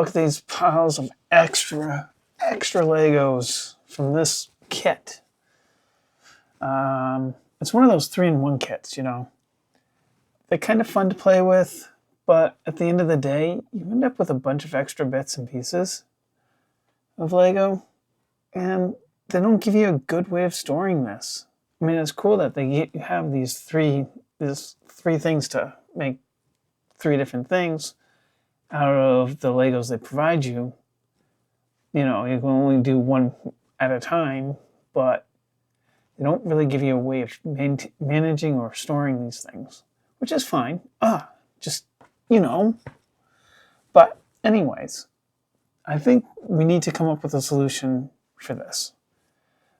look at these piles of extra Legos from this kit. It's one of those 3-in-1 kits, you know. They're kind of fun to play with, but at the end of the day, you end up with a bunch of extra bits and pieces of Lego, and they don't give you a good way of storing this. I mean, it's cool that they have these three things to make 3 different things out of the Legos they provide you. You know, you can only do one at a time, but they don't really give you a way of managing or storing these things, which is fine. Just, you know. But anyways, I think we need to come up with a solution for this.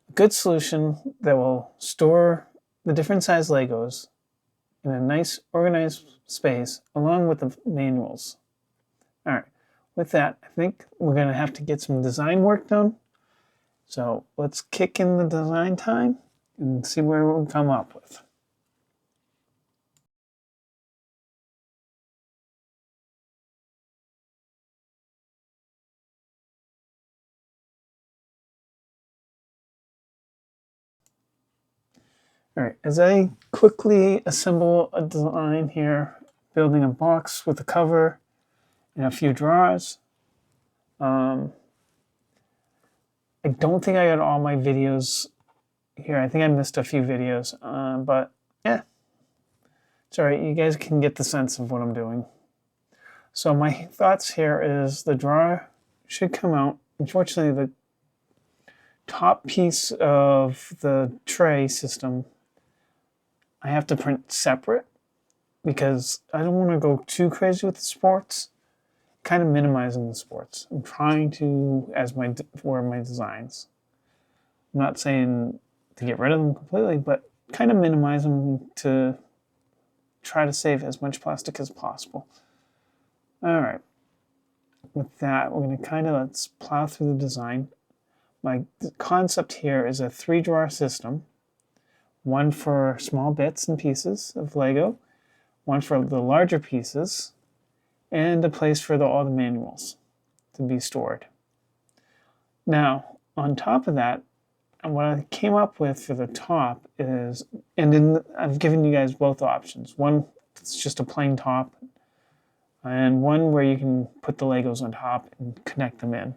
A good solution that will store the different size Legos in a nice organized space along with the manuals. All right, with that, I think we're going to have to get some design work done. So let's kick in the design time and see where we'll come up with. All right, as I quickly assemble a design here, building a box with a cover and a few drawers. I don't think I got all my videos here. I think I missed a few videos, but yeah, it's all right. You guys can get the sense of what I'm doing. So my thoughts here is the drawer should come out. Unfortunately, the top piece of the tray system I have to print separate because I don't want to go too crazy with the sports. Kind of minimizing the sports. I'm trying to, for my designs. I'm not saying to get rid of them completely, but kind of minimize them to try to save as much plastic as possible. All right. With that, we're going to let's plow through the design. My concept here is a 3-drawer system. One for small bits and pieces of Lego, one for the larger pieces, and a place for all the manuals to be stored. Now, on top of that, what I came up with for the top is, I've given you guys both options. One, it's just a plain top, and one where you can put the Legos on top and connect them in.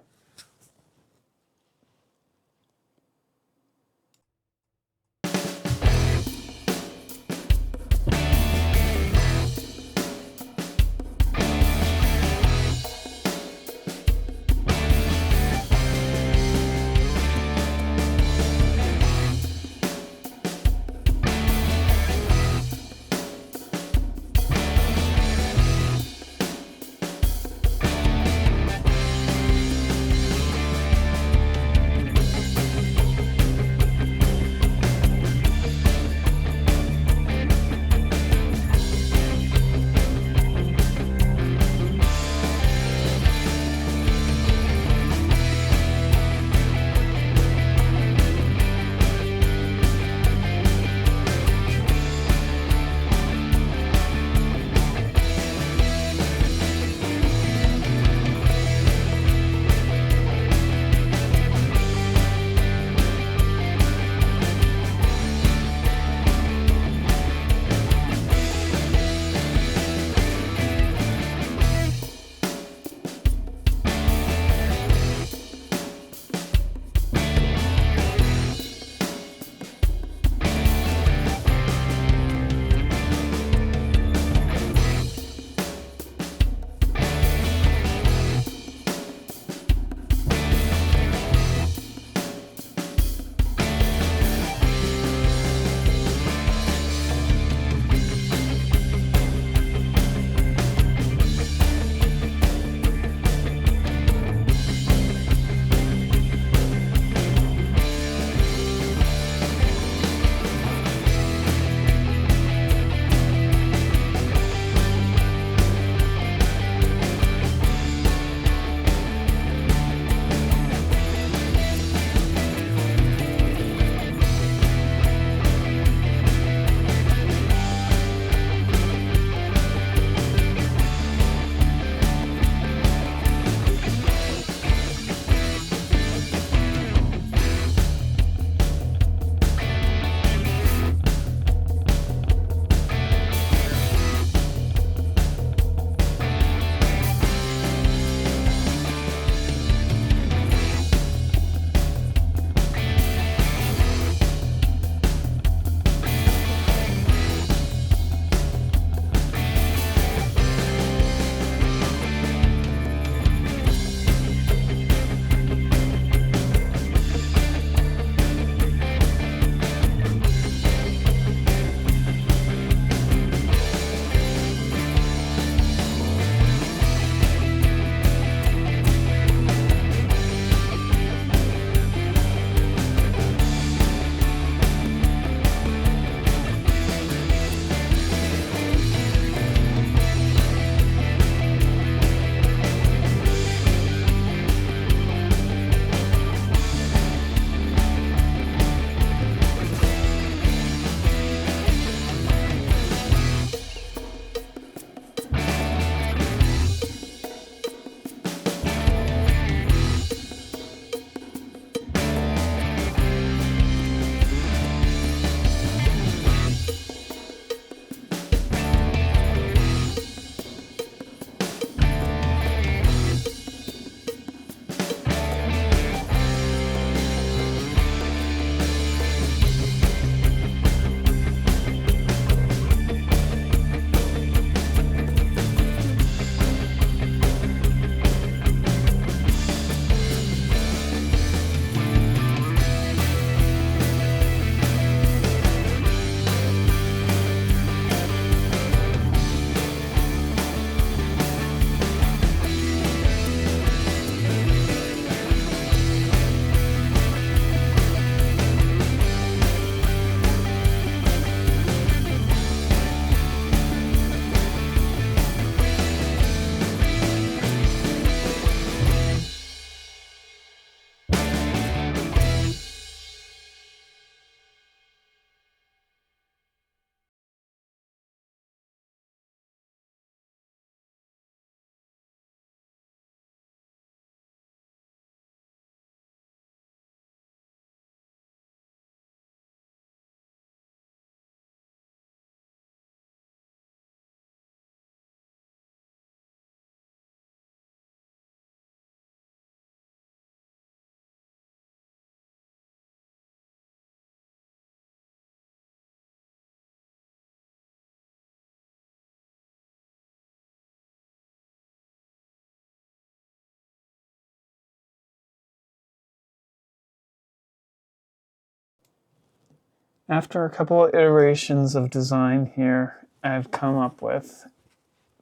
After a couple of iterations of design here, I've come up with,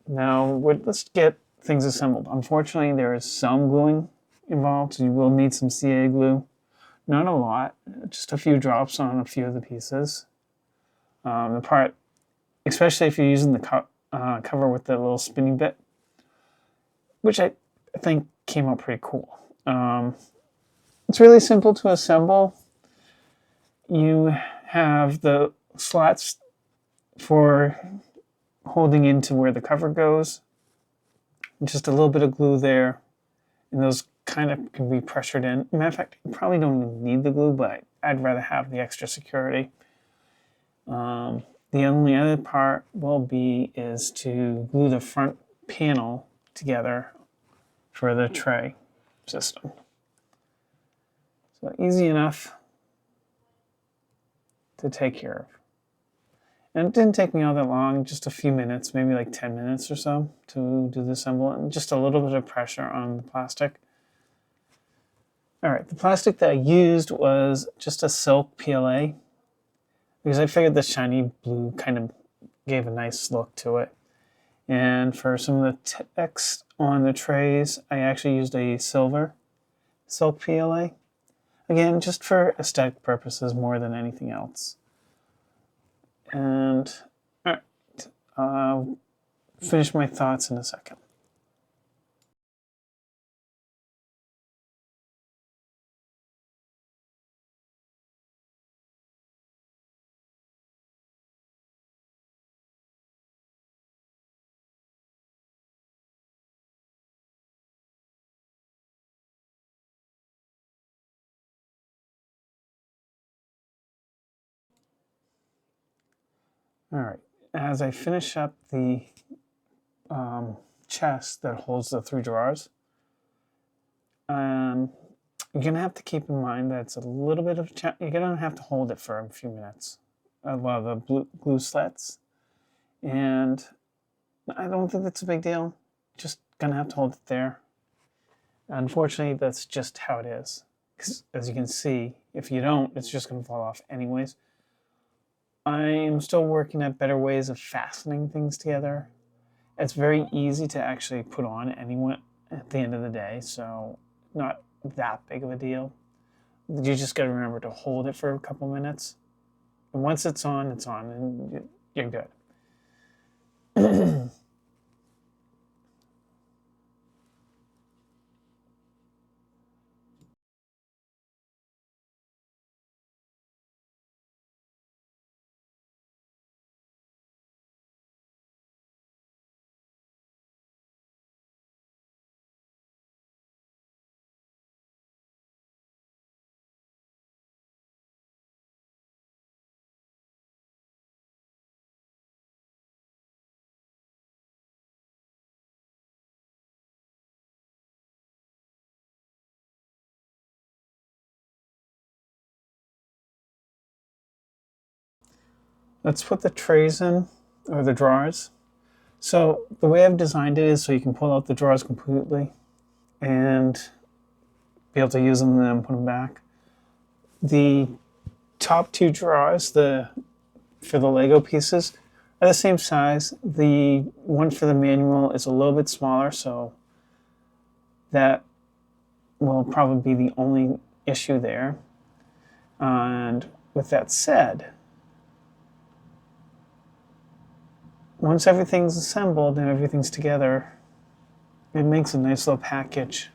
now let's get things assembled. Unfortunately, there is some gluing involved, so you will need some CA glue. Not a lot, just a few drops on a few of the pieces. The part, especially if you're using the cover with the little spinning bit, which I think came out pretty cool. It's really simple to assemble. You have the slots for holding into where the cover goes. Just a little bit of glue there, and those kind of can be pressured in. Matter of fact, you probably don't even need the glue, but I'd rather have the extra security. The only other part is to glue the front panel together for the tray system. So easy enough to take care of. And it didn't take me all that long, just a few minutes, maybe like 10 minutes or so to do the assembly, and just a little bit of pressure on the plastic. All right, the plastic that I used was just a silk PLA, because I figured the shiny blue kind of gave a nice look to it. And for some of the text on the trays, I actually used a silver silk PLA. Again, just for aesthetic purposes more than anything else. And all right, I'll finish my thoughts in a second. All right, as I finish up the chest that holds the 3 drawers, you're going to have to keep in mind that it's a little bit of you're going to have to hold it for a few minutes. A lot of the glue slats, and I don't think that's a big deal. Just going to have to hold it there. Unfortunately, that's just how it is. Because as you can see, if you don't, it's just going to fall off anyways. I am still working at better ways of fastening things together. It's very easy to actually put on anyway at the end of the day, so not that big of a deal. You just got to remember to hold it for a couple minutes. And once it's on, and you're good. Let's put the trays in, or the drawers. So the way I've designed it is so you can pull out the drawers completely and be able to use them and then put them back. The top 2 drawers, for the Lego pieces, are the same size. The one for the manual is a little bit smaller, so that will probably be the only issue there. And with that said, once everything's assembled and everything's together, it makes a nice little package.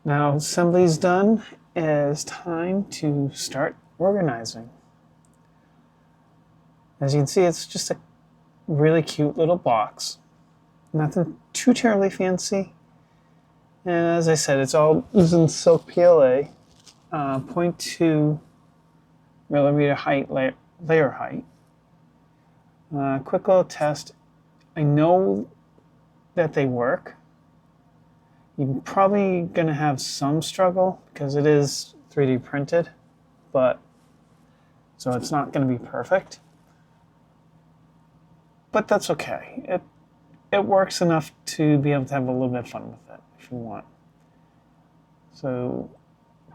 Now assembly's done, it's time to start organizing. As you can see, it's just a really cute little box. Nothing too terribly fancy. And as I said, it's all using silk PLA, 0.2 millimeter height, layer height. Quick little test. I know that they work. You're probably going to have some struggle because it is 3D printed, but so it's not going to be perfect. But that's okay. It works enough to be able to have a little bit of fun with it if you want. So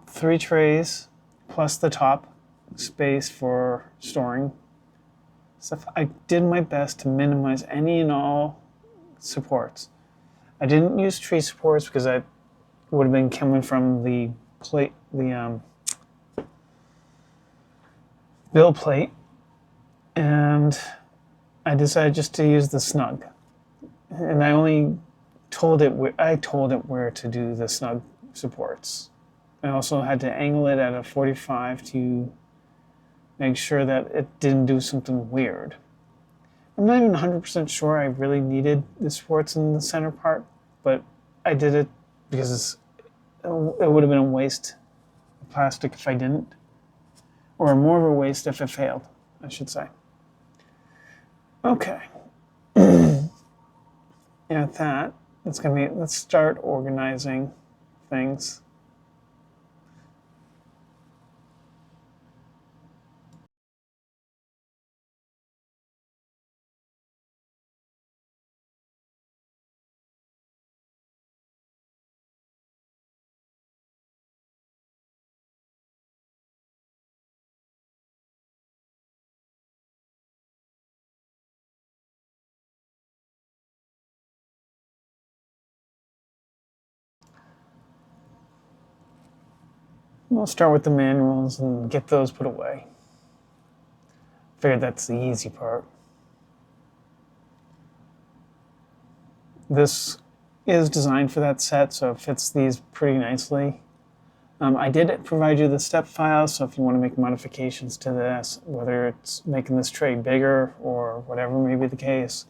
3 trays plus the top space for storing stuff. I did my best to minimize any and all supports. I didn't use tree supports because I would have been coming from the plate, the build plate, and I decided just to use the snug. And I told it where to do the snug supports. I also had to angle it at a 45 to make sure that it didn't do something weird. I'm not even 100% sure I really needed the supports in the center part, but I did it because it would have been a waste of plastic if I didn't, or more of a waste if it failed, I should say. Okay. And with that, let's start organizing things. We'll start with the manuals and get those put away. Figured that's the easy part. This is designed for that set, so it fits these pretty nicely. I did provide you the step file, so if you want to make modifications to this, whether it's making this tray bigger or whatever may be the case,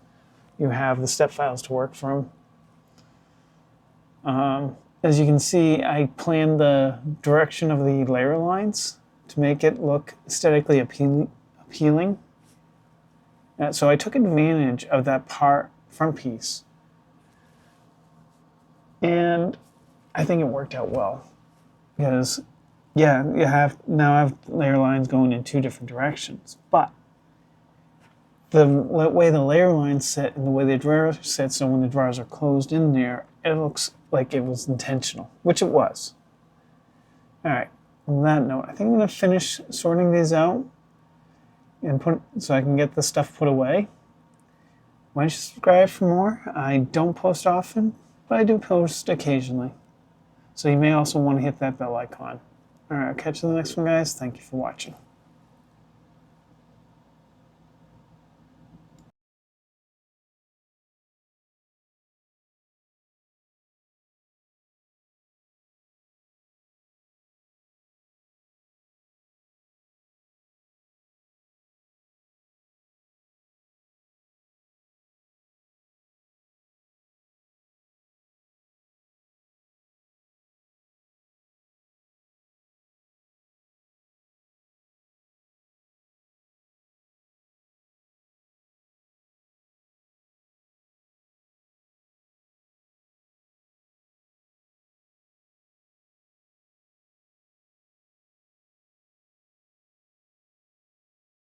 you have the step files to work from. As you can see, I planned the direction of the layer lines to make it look aesthetically appealing. So I took advantage of that front piece. And I think it worked out well. Because, yeah, now I have layer lines going in 2 different directions. But the way the layer lines sit and the way the drawer sits, so when the drawers are closed in there, it looks like it was intentional, which it was. All right, on that note, I think I'm going to finish sorting these out and so I can get the stuff put away. Why don't you subscribe for more? I don't post often, but I do post occasionally. So you may also want to hit that bell icon. All right, I'll catch you in the next one, guys. Thank you for watching.